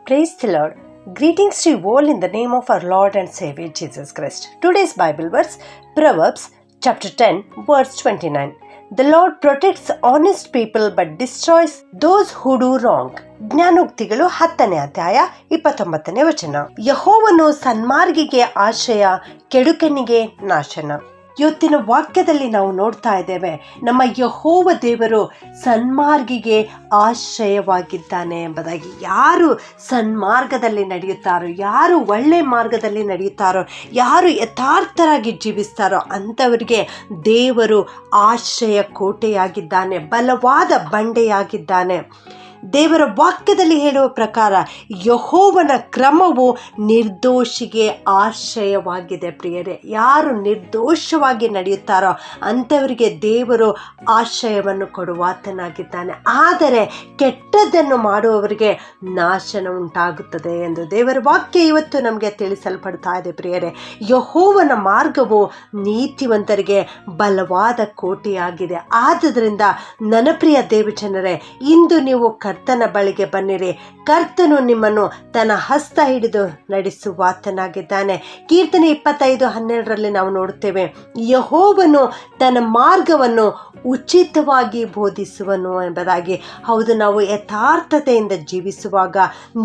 Praise the Lord. Greetings to you all in the name of our Lord and Savior Jesus Christ. Today's Bible verse, Proverbs chapter 10, verse 29. The Lord protects honest people but destroys those who do wrong. ಜ್ಞಾನೋಕ್ತಿಗಳು 10ನೇ ಅಧ್ಯಾಯ 29ನೇ ವಚನ. ಯೆಹೋವನು ಸನ್ಮಾರ್ಗಿಗೆ ಆಶ್ರಯ, ಕೆಡುಕನಿಗೆ ನಾಶನ. ಇವತ್ತಿನ ವಾಕ್ಯದಲ್ಲಿ ನಾವು ನೋಡ್ತಾ ಇದ್ದೇವೆ, ನಮ್ಮ ಯೆಹೋವ ದೇವರು ಸನ್ಮಾರ್ಗಿಗೆ ಆಶ್ರಯವಾಗಿದ್ದಾನೆ ಎಂಬುದಾಗಿ. ಯಾರು ಸನ್ಮಾರ್ಗದಲ್ಲಿ ನಡೆಯುತ್ತಾರೋ, ಯಾರು ಒಳ್ಳೆ ಮಾರ್ಗದಲ್ಲಿ ನಡೆಯುತ್ತಾರೋ, ಯಾರು ಯಥಾರ್ಥರಾಗಿ ಜೀವಿಸ್ತಾರೋ ಅಂಥವರಿಗೆ ದೇವರು ಆಶ್ರಯ ಕೋಟೆಯಾಗಿದ್ದಾನೆ, ಬಲವಾದ ಬಂಡೆಯಾಗಿದ್ದಾನೆ. ದೇವರ ವಾಕ್ಯದಲ್ಲಿ ಹೇಳುವ ಪ್ರಕಾರ ಯೆಹೋವನ ಕ್ರಮವು ನಿರ್ದೋಷಿಗೆ ಆಶ್ರಯವಾಗಿದೆ. ಪ್ರಿಯರೇ, ಯಾರು ನಿರ್ದೋಷವಾಗಿ ನಡೆಯುತ್ತಾರೋ ಅಂಥವರಿಗೆ ದೇವರು ಆಶ್ರಯವನ್ನು ಕೊಡುವಾತನಾಗಿದ್ದಾನೆ. ಆದರೆ ಕೆಟ್ಟದ್ದನ್ನು ಮಾಡುವವರಿಗೆ ನಾಶನ ಉಂಟಾಗುತ್ತದೆ ಎಂದು ದೇವರ ವಾಕ್ಯ ಇವತ್ತು ನಮಗೆ ತಿಳಿಸಲ್ಪಡ್ತಾ ಇದೆ. ಪ್ರಿಯರೇ, ಯೆಹೋವನ ಮಾರ್ಗವು ನೀತಿವಂತರಿಗೆ ಬಲವಾದ ಕೋಟೆಯಾಗಿದೆ. ಆದುದರಿಂದ ನನ್ನ ಪ್ರಿಯ ದೇವಜನರೇ, ಇಂದು ನೀವು ಕರ್ತನ ಬಳಿಗೆ ಬನ್ನಿರಿ. ಕರ್ತನು ನಿಮ್ಮನ್ನು ತನ್ನ ಹಸ್ತ ಹಿಡಿದು ನಡೆಸುವಾತನಾಗಿದ್ದಾನೆ. ಕೀರ್ತನೆ 25:12 ನಾವು ನೋಡುತ್ತೇವೆ, ಯೆಹೋವನು ತನ್ನ ಮಾರ್ಗವನ್ನು ಉಚಿತವಾಗಿ ಬೋಧಿಸುವನು ಎಂಬುದಾಗಿ. ಹೌದು, ನಾವು ಯಥಾರ್ಥತೆಯಿಂದ ಜೀವಿಸುವಾಗ,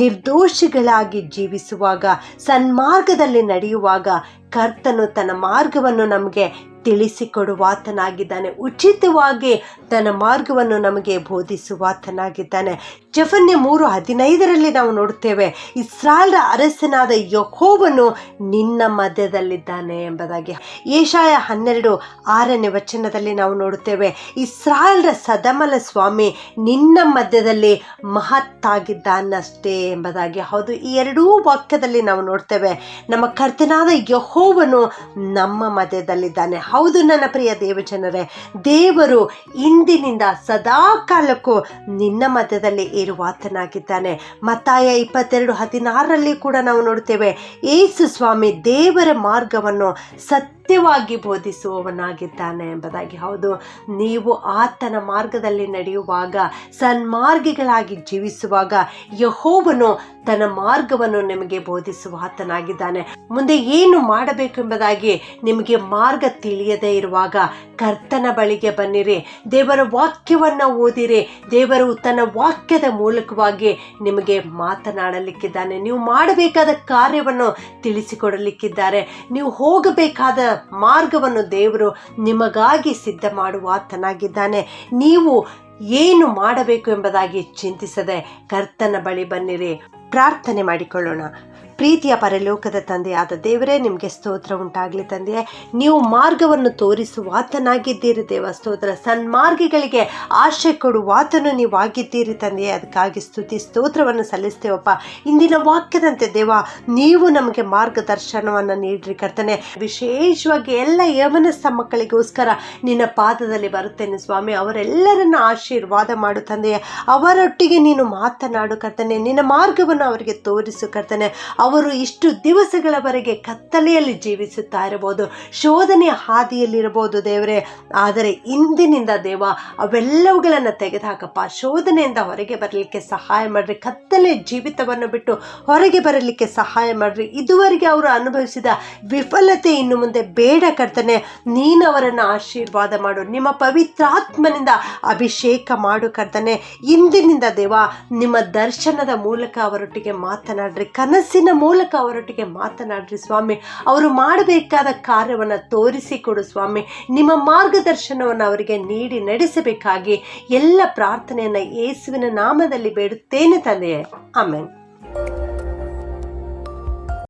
ನಿರ್ದೋಷಿಗಳಾಗಿ ಜೀವಿಸುವಾಗ, ಸನ್ಮಾರ್ಗದಲ್ಲಿ ನಡೆಯುವಾಗ ಕರ್ತನು ತನ್ನ ಮಾರ್ಗವನ್ನು ನಮಗೆ ತಿಳಿಸಿಕೊಡುವಾತನಾಗಿದ್ದಾನೆ. ಉಚಿತವಾಗಿ ತನ್ನ ಮಾರ್ಗವನ್ನು ನಮಗೆ ಬೋಧಿಸುವಾತನಾಗಿದ್ದಾನೆ. ಜೆಫನ್ಯ 3:15 ನಾವು ನೋಡುತ್ತೇವೆ, ಇಸ್ರಾಯೇಲ್ ಅರಸನಾದ ಯೆಹೋವನು ನಿನ್ನ ಮಧ್ಯದಲ್ಲಿದ್ದಾನೆ ಎಂಬುದಾಗಿ. ಯೆಶಾಯ 12:6 ನಾವು ನೋಡುತ್ತೇವೆ, ಇಸ್ರಾಯೇಲ್ ಸದಮಲ ಸ್ವಾಮಿ ನಿನ್ನ ಮಧ್ಯದಲ್ಲಿ ಮಹತ್ತಾಗಿದ್ದಾನಷ್ಟೇ ಎಂಬುದಾಗಿ. ಹೌದು, ಈ ಎರಡೂ ವಾಕ್ಯದಲ್ಲಿ ನಾವು ನೋಡ್ತೇವೆ, ನಮ್ಮ ಕರ್ತನಾದ ಯೆಹೋವನು ನಮ್ಮ ಮಧ್ಯದಲ್ಲಿದ್ದಾನೆ. ಹೌದು ನನ್ನ ಪ್ರಿಯ ದೇವಜನರೇ, ದೇವರು ಇಂದಿನಿಂದ ಸದಾ ಕಾಲಕ್ಕೂ ನಿನ್ನ ಮಧ್ಯದಲ್ಲಿ ಇರುವಾತನಾಗಿದ್ದಾನೆ. ಮತ್ತಾಯ 22:16 ಕೂಡ ನಾವು ನೋಡ್ತೇವೆ, ಯೇಸು ಸ್ವಾಮಿ ದೇವರ ಮಾರ್ಗವನ್ನು ಸತ್ಯವಾಗಿ ಬೋಧಿಸುವವನಾಗಿದ್ದಾನೆ ಎಂಬುದಾಗಿ. ಹೌದು, ನೀವು ಆತನ ಮಾರ್ಗದಲ್ಲಿ ನಡೆಯುವಾಗ, ಸನ್ಮಾರ್ಗಿಗಳಾಗಿ ಜೀವಿಸುವಾಗ ಯೆಹೋವನು ತನ್ನ ಮಾರ್ಗವನ್ನು ನಿಮಗೆ ಬೋಧಿಸುವಾತನಾಗಿದ್ದಾನೆ. ಮುಂದೆ ಏನು ಮಾಡಬೇಕು ಎಂಬುದಾಗಿ ನಿಮಗೆ ಮಾರ್ಗ ತಿಳಿಯದೇ ಇರುವಾಗ ಕರ್ತನ ಬಳಿಗೆ ಬನ್ನಿರಿ. ದೇವರ ವಾಕ್ಯವನ್ನು ಓದಿರಿ. ದೇವರು ತನ್ನ ವಾಕ್ಯದ ಮೂಲಕವಾಗಿ ನಿಮಗೆ ಮಾತನಾಡಲಿಕ್ಕಿದ್ದಾನೆ. ನೀವು ಮಾಡಬೇಕಾದ ಕಾರ್ಯವನ್ನು ತಿಳಿಸಿಕೊಡಲಿಕ್ಕಿದ್ದಾರೆ. ನೀವು ಹೋಗಬೇಕಾದ ಮಾರ್ಗವನ್ನು ದೇವರು ನಿಮಗಾಗಿ ಸಿದ್ಧ ಮಾಡುವಾತನಾಗಿದ್ದಾನೆ. ನೀವು ಏನು ಮಾಡಬೇಕು ಎಂಬುದಾಗಿ ಚಿಂತಿಸದೆ ಕರ್ತನ ಬಳಿ ಬನ್ನಿರಿ. ಪ್ರಾರ್ಥನೆ ಮಾಡಿಕೊಳ್ಳೋಣ. ಪ್ರೀತಿಯ ಪರಲೋಕದ ತಂದೆಯಾದ ದೇವರೇ, ನಿಮಗೆ ಸ್ತೋತ್ರ ಉಂಟಾಗಲಿ ತಂದೆಯೇ. ನೀವು ಮಾರ್ಗವನ್ನು ತೋರಿಸುವಾತನಾಗಿದ್ದೀರಿ ದೇವ, ಸ್ತೋತ್ರ. ಸನ್ಮಾರ್ಗಿಗಳಿಗೆ ಆಶೆ ಕೊಡುವಾತನು ನೀವಾಗಿದ್ದೀರಿ ತಂದೆಯೇ, ಅದಕ್ಕಾಗಿ ಸ್ತುತಿ ಸ್ತೋತ್ರವನ್ನು ಸಲ್ಲಿಸ್ತೇವಪ್ಪ. ಇಂದಿನ ವಾಕ್ಯದಂತೆ ದೇವ, ನೀವು ನಮಗೆ ಮಾರ್ಗದರ್ಶನವನ್ನು ನೀಡ್ರಿ ಕರ್ತನೆ. ವಿಶೇಷವಾಗಿ ಎಲ್ಲ ಯೌವನಸ್ಥ ಮಕ್ಕಳಿಗೋಸ್ಕರ ನಿನ್ನ ಪಾದದಲ್ಲಿ ಬರುತ್ತೇನೆ ಸ್ವಾಮಿ. ಅವರೆಲ್ಲರನ್ನು ಆಶೀರ್ವಾದ ಮಾಡು ತಂದೆಯೇ. ಅವರೊಟ್ಟಿಗೆ ನೀನು ಮಾತನಾಡು ಕರ್ತನೆ. ನಿನ್ನ ಮಾರ್ಗವನ್ನು ಅವರಿಗೆ ತೋರಿಸು ಕರ್ತನೆ. ಅವರು ಇಷ್ಟು ದಿವಸಗಳವರೆಗೆ ಕತ್ತಲೆಯಲ್ಲಿ ಜೀವಿಸುತ್ತಾ ಇರಬಹುದು, ಶೋಧನೆಯ ಹಾದಿಯಲ್ಲಿರಬಹುದು ದೇವರೇ, ಆದರೆ ಇಂದಿನಿಂದ ದೇವ ಅವೆಲ್ಲವುಗಳನ್ನು ತೆಗೆದುಹಾಕಪ್ಪ. ಶೋಧನೆಯಿಂದ ಹೊರಗೆ ಬರಲಿಕ್ಕೆ ಸಹಾಯ ಮಾಡಿರಿ. ಕತ್ತಲೆ ಜೀವಿತವನ್ನು ಬಿಟ್ಟು ಹೊರಗೆ ಬರಲಿಕ್ಕೆ ಸಹಾಯ ಮಾಡಿರಿ. ಇದುವರೆಗೆ ಅವರು ಅನುಭವಿಸಿದ ವಿಫಲತೆ ಇನ್ನು ಮುಂದೆ ಬೇಡ ಕರ್ತನೆ. ನೀನು ಅವರನ್ನು ಆಶೀರ್ವಾದ ಮಾಡು. ನಿಮ್ಮ ಪವಿತ್ರಾತ್ಮನಿಂದ ಅಭಿಷೇಕ ಮಾಡು ಕರ್ತನೆ. ಇಂದಿನಿಂದ ದೇವ ನಿಮ್ಮ ದರ್ಶನದ ಮೂಲಕ ಅವರೊಟ್ಟಿಗೆ ಮಾತನಾಡ್ರಿ, ಕನಸಿನ ಮೂಲಕ ಅವರೊಟ್ಟಿಗೆ ಮಾತನಾಡ್ರಿ ಸ್ವಾಮಿ. ಅವರು ಮಾಡಬೇಕಾದ ಕಾರ್ಯವನ್ನು ತೋರಿಸಿಕೊಡು ಸ್ವಾಮಿ. ನಿಮ್ಮ ಮಾರ್ಗದರ್ಶನವನ್ನು ಅವರಿಗೆ ನೀಡಿ ನಡೆಸಬೇಕಾಗಿ ಎಲ್ಲ ಪ್ರಾರ್ಥನೆಯನ್ನು ಯೇಸುವಿನ ನಾಮದಲ್ಲಿ ಬೇಡುತ್ತೇನೆ ತಂದೆಯೇ. ಆಮೆನ್.